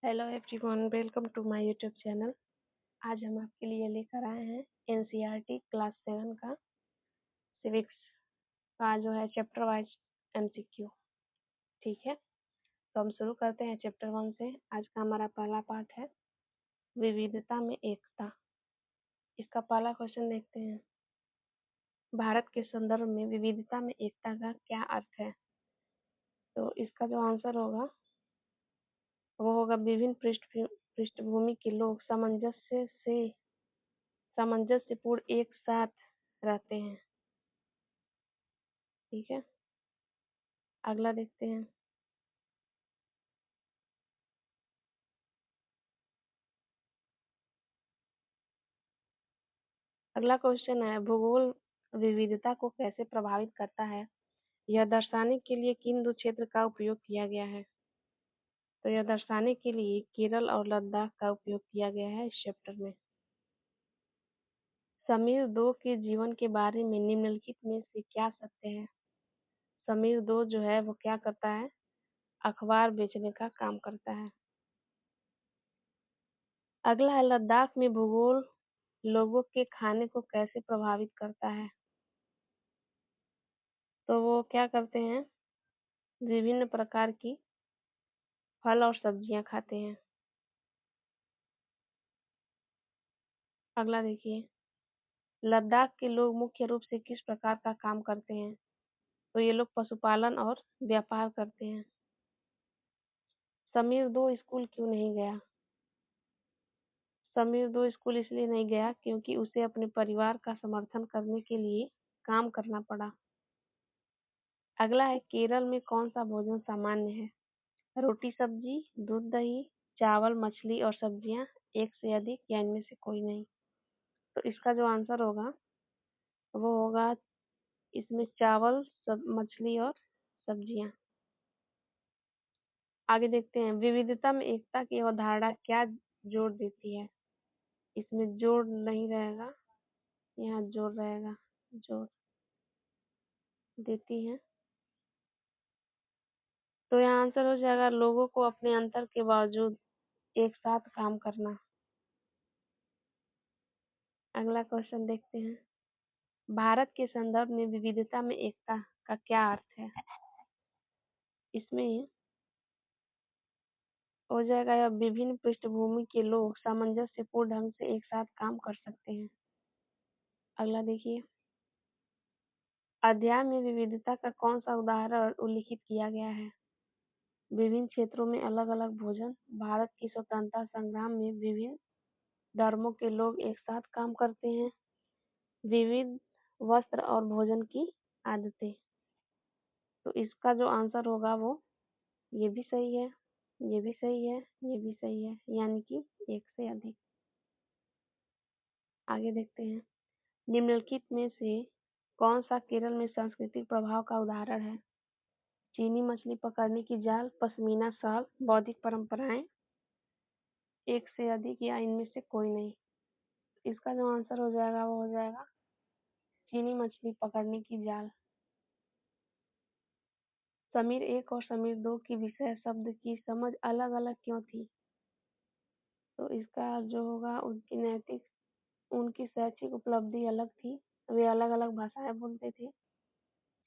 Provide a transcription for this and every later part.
Hello everyone, welcome to my YouTube channel. आज हम आपके लिए लेकर आए हैं एनसीईआरटी क्लास 7 का सिविक्स का जो है चैप्टर वाइज एमसीक्यू। ठीक है, तो हम शुरू करते हैं चैप्टर 1 से। आज का हमारा पहला पार्ट है विविधता में एकता। इसका पहला क्वेश्चन देखते हैं। भारत के संदर्भ में विविधता में एकता का क्या अर्थ है? तो इसका जो आंसर होगा वो होगा विभिन्न पृष्ठभूमि के लोग सामंजस्यपूर्ण एक साथ रहते हैं। ठीक है, अगला देखते हैं। अगला क्वेश्चन है भूगोल विविधता को कैसे प्रभावित करता है? यह दर्शाने के लिए किन दो क्षेत्र का उपयोग किया गया है? तो यह दर्शाने के लिए केरल और लद्दाख का उपयोग किया गया है इस चैप्टर में। समीर दो के जीवन के बारे में निम्नलिखित में से क्या सत्य है? समीर दो जो है वो क्या करता है? अखबार बेचने का काम करता है। अगला है लद्दाख में भूगोल लोगों के खाने को कैसे प्रभावित करता है? तो वो क्या करते हैं? विभिन्न प्रकार की फल और सब्जियां खाते हैं। अगला देखिए, लद्दाख के लोग मुख्य रूप से किस प्रकार का काम करते हैं? तो ये लोग पशुपालन और व्यापार करते हैं। समीर दो स्कूल क्यों नहीं गया? समीर दो स्कूल इसलिए नहीं गया क्योंकि उसे अपने परिवार का समर्थन करने के लिए काम करना पड़ा। अगला है केरल में कौन सा भोजन सामान्य है? रोटी सब्जी, दूध दही, चावल मछली और सब्जियां, एक से अधिक या इनमें से कोई नहीं। तो इसका जो आंसर होगा वो होगा इसमें चावल सब मछली और सब्जियां। आगे देखते हैं विविधता में एकता की अवधारणा क्या जोड़ देती है? इसमें जोड़ नहीं रहेगा, यहाँ जोड़ रहेगा। जोड़ देती है तो यहाँ आंसर हो जाएगा लोगों को अपने अंतर के बावजूद एक साथ काम करना। अगला क्वेश्चन देखते हैं। भारत के संदर्भ में विविधता में एकता का क्या अर्थ है? इसमें हो जाएगा या विभिन्न पृष्ठभूमि के लोग सामंजस्यपूर्ण ढंग से एक साथ काम कर सकते हैं। अगला देखिए, अध्याय में विविधता का कौन सा उदाहरण उल्लिखित किया गया है? विभिन्न क्षेत्रों में अलग अलग भोजन। भारत की स्वतंत्रता संग्राम में विभिन्न धर्मों के लोग एक साथ काम करते हैं। विविध वस्त्र और भोजन की आदतें। तो इसका जो आंसर होगा वो ये भी सही है, ये भी सही है, ये भी सही है, यानी कि एक से अधिक। आगे देखते हैं। निम्नलिखित में से कौन सा केरल में सांस्कृतिक प्रभाव का उदाहरण है? चीनी मछली पकड़ने की जाल, पश्मीना शॉल, बौद्धिक परंपराएं, एक से अधिक या इनमें से कोई नहीं। इसका जो आंसर हो जाएगा वो हो जाएगा चीनी मछली पकड़ने की जाल। समीर एक और समीर दो की विषय शब्द की समझ अलग अलग क्यों थी? तो इसका जो होगा उनकी शैक्षिक उपलब्धि अलग थी। वे अलग अलग भाषाएं बोलते थे।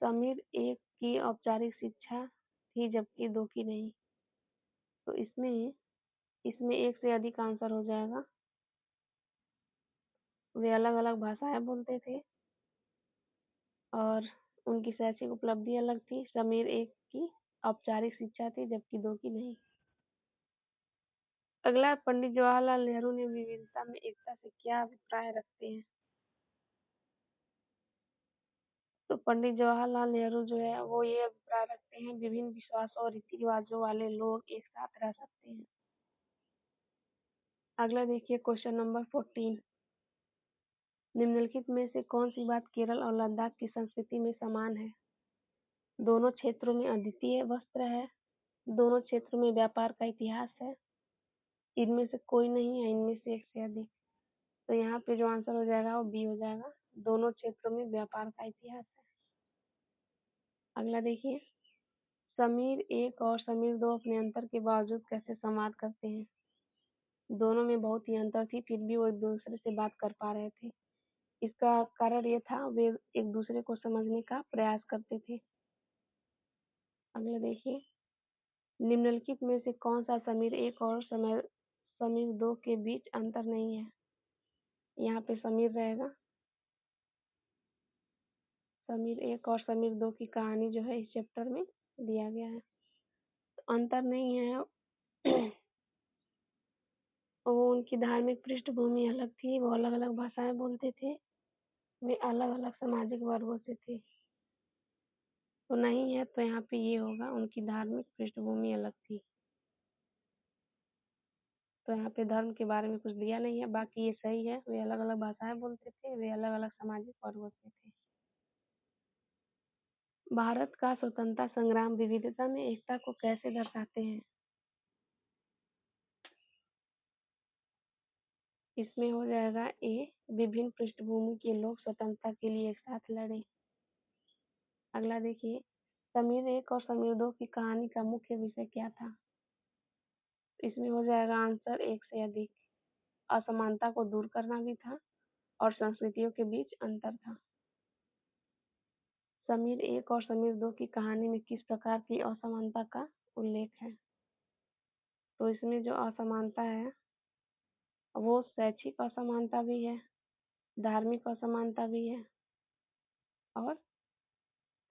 समीर एक की औपचारिक शिक्षा थी जबकि दो की नहीं। तो इसमें एक से अधिक आंसर हो जाएगा। वे अलग अलग भाषाएं बोलते थे और उनकी शैक्षिक उपलब्धि अलग थी। समीर एक की औपचारिक शिक्षा थी जबकि दो की नहीं। अगला, पंडित जवाहरलाल नेहरू ने विविधता में एकता से क्या अभिप्राय रखते हैं? तो पंडित जवाहरलाल नेहरू जो है वो ये अभिप्राय रखते हैं विभिन्न विश्वासों और रीति रिवाजों वाले लोग एक साथ रह सकते हैं। अगला देखिए क्वेश्चन नंबर 14। निम्नलिखित में से कौन सी बात केरल और लद्दाख की संस्कृति में समान है? दोनों क्षेत्रों में अद्वितीय वस्त्र है। दोनों क्षेत्रों में व्यापार का इतिहास है। इनमें से कोई नहीं है, इनमें से एक से अधिक। तो यहाँ पे जो आंसर हो जाएगा वो बी हो जाएगा। दोनों क्षेत्रों में व्यापार का इतिहास है। अगला देखिए, समीर एक और समीर दो अपने अंतर के बावजूद कैसे संवाद करते हैं? दोनों में बहुत ही अंतर थी, फिर भी वो एक दूसरे से बात कर पा रहे थे। इसका कारण ये था, वे एक दूसरे को समझने का प्रयास करते थे। अगला देखिए, निम्नलिखित में से कौन सा समीर एक और समीर दो के बीच अंतर नहीं है? यहाँ पे समीर रहेगा। समीर एक और समीर दो की कहानी जो है इस चैप्टर में दिया गया है। तो अंतर नहीं है। वो उनकी धार्मिक पृष्ठभूमि अलग थी, वो अलग अलग भाषाएं बोलते थे, वे अलग अलग सामाजिक वर्गों से थे। तो नहीं है, तो यहाँ पे ये होगा, उनकी धार्मिक पृष्ठभूमि अलग थी। तो यहाँ पे धर्म के बारे में कुछ दिया नहीं है, बाकी ये सही है, वे अलग अलग भाषाएं बोलते थे, वे अलग अलग सामाजिक वर्गों से थे। भारत का स्वतंत्रता संग्राम विविधता में एकता को कैसे दर्शाते हैं? इसमें हो जाएगा ए, विभिन्न पृष्ठभूमि के लोग स्वतंत्रता के लिए एक साथ लड़े। अगला देखिए, समीर एक और समीर दो की कहानी का मुख्य विषय क्या था? इसमें हो जाएगा आंसर एक से अधिक। असमानता को दूर करना भी था और संस्कृतियों के बीच अंतर था। समीर एक और समीर दो की कहानी में किस प्रकार की असमानता का उल्लेख है? तो इसमें जो असमानता है वो शैक्षिक असमानता भी है, धार्मिक असमानता भी है और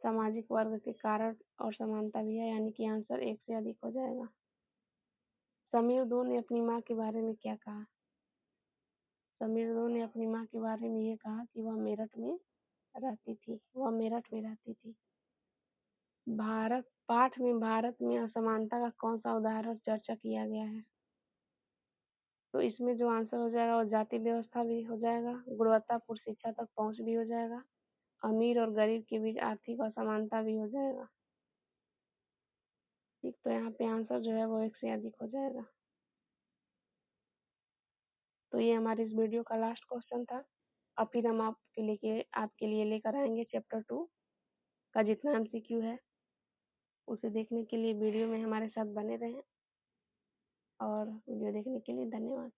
सामाजिक वर्ग के कारण असमानता भी है, यानी कि आंसर एक से अधिक हो जाएगा। समीर दो ने अपनी माँ के बारे में क्या कहा? समीर दो ने अपनी माँ के बारे में ये कहा कि वह मेरठ में रहती थी, वह मेरठ में रहती थी। पाठ में भारत में असमानता का कौन सा उदाहरण चर्चा किया गया है? तो इसमें जो आंसर हो जाएगा वो जाति व्यवस्था भी हो जाएगा, गुणवत्तापूर्ण शिक्षा तक पहुंच भी हो जाएगा, अमीर और गरीब के बीच आर्थिक असमानता भी हो जाएगा। ठीक, तो यहाँ पे आंसर जो है वो एक से अधिक हो जाएगा। तो ये हमारे इस वीडियो का लास्ट क्वेश्चन था। अब फिर हम आपके लिए लेकर आएंगे चैप्टर 2 का जितना एमसीक्यू है, उसे देखने के लिए वीडियो में हमारे साथ बने रहें और वीडियो देखने के लिए धन्यवाद।